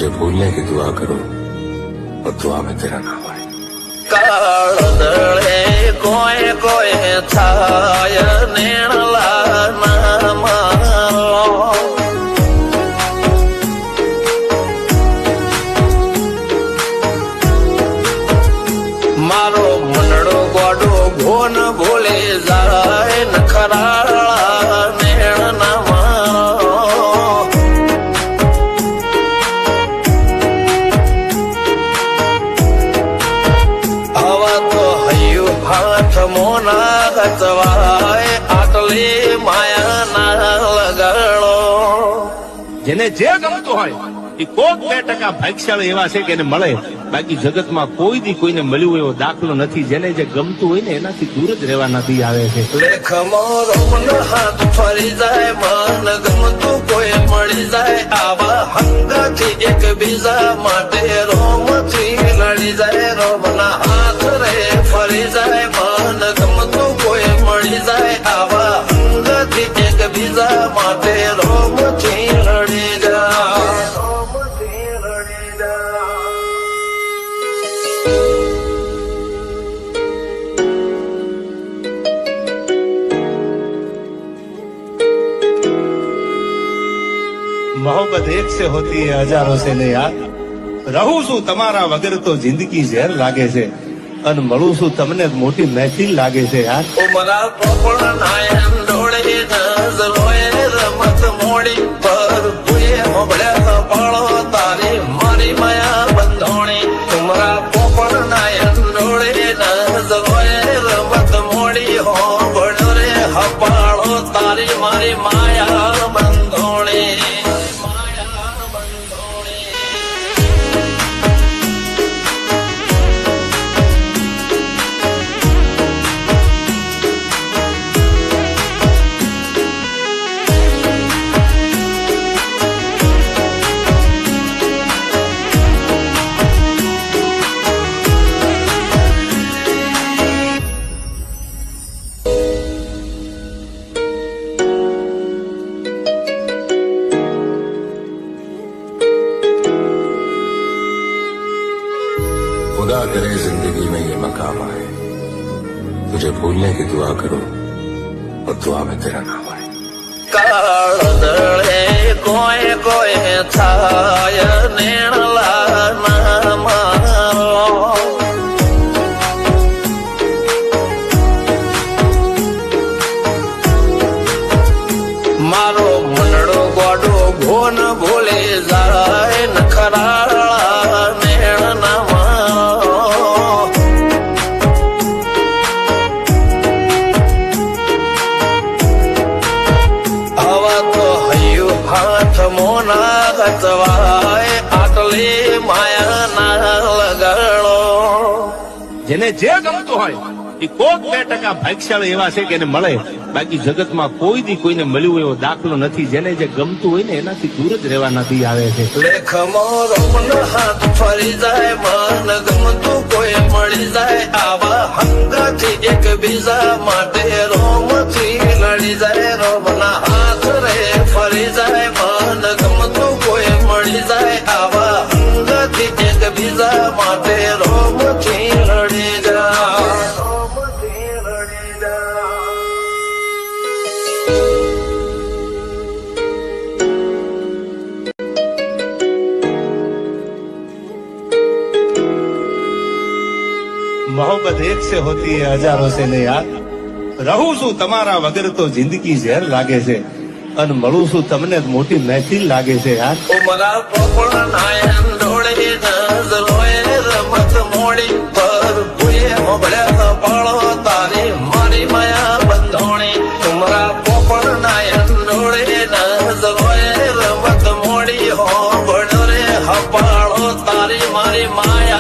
तुझे भूलने की दुआ करो और दुआ में तेरा नाम आए। काळदळे कोय कोय थाय नेणला नाम मारो मनडो गोडो घोन भूले जाय नखराळा नेण नाम हाथ मोना गचवाय आटले माया ना લગાડો। જેને જે ગમતું હોય એ કોક 2% ભાગ્યશાળી એવા છે કે એને મળે, બાકી જગતમાં કોઈ દી કોઈને મળ્યું એવો દાખલો નથી। જેને જે ગમતું હોય ને એનાથી દૂર જ રહેવાનાથી આવે છે। લેખ મોરો મન હાથ ફરી જાય, મન ગમતું કોઈ મળી જાય, આવા હંગાથી એક બીજા માટે રોમથી લડી જાય। રોમના હાથ રે ફરી જાય, મન ગમતું કોઈ મળી જાય, આવા હંગાથી એક બીજા માટે રોમથી લડી જાય। मोहब्बत एक से होती है हजारों से ने यार। रहूं છું તમારા વગર તો જિંદગી ઝેર લાગે છે, અને મળું છું તમને મોટી મહેફિલ લાગે છે યાર। ઉમરા પોપળ નાયન ડોળે નજરોએ રમત મોડી પર ભૂએ હોબળ્યા પાળો તારી મારી માયા બંધોણી। ઉમરા પોપળ નાયન ડોળે નજરોએ રમત મોડી હોબળ રે હપાળો તારી મારી માયા બંધોણી। खुदा करे जिंदगी में ये मकाम आए, तुझे भूलने की दुआ करो और दुआ में तेरा नाम आए। કાળદળે કોય કોય થાય નેણલા નામ મારો મનડો ગોડો ઘોન ભૂલે જાય નખરાળા નેણ નામ હાથ મોના ગચવાય આટલે માયા ના લગાડો। જેને જે ગમતું હોય એ કોક 2% ભાગ્યશાળી એવા છે કે એને મળે, બાકી જગતમાં કોઈ દી કોઈને મળ્યું એવો દાખલો નથી। જેને જે ગમતું હોય ને એનાથી દૂર જ રહેવાનાથી આવે છે। લેખ મોરો મન હાથ ફરી જાય, મન ગમતું કોઈ મળી જાય, આવા હંગાથી એક બીજા માટે રોમથી લડી જાય। રોમના હાથ રે ફરી જાય, મન ગમતું કોઈ મળી જાય, આવા હંગાથી એક બીજા માટે રોમથી લડી જાય। मोहब्बत एक से होती है हजारों से ने यार। रहूं છું તમારા વગર તો જિંદગી ઝેર લાગે છે, અને મળું છું તમને મોટી મહેફિલ લાગે છે યાર। ઉમરા પોપળ નાયન ડોળે નજરોએ રમત મોડી પર ભૂએ હોબળ્યા પાળો તારી મારી માયા બંધોણી। ઉમરા પોપળ નાયન ડોળે નજરોએ રમત મોડી હોબળ રે હપાળો તારી મારી માયા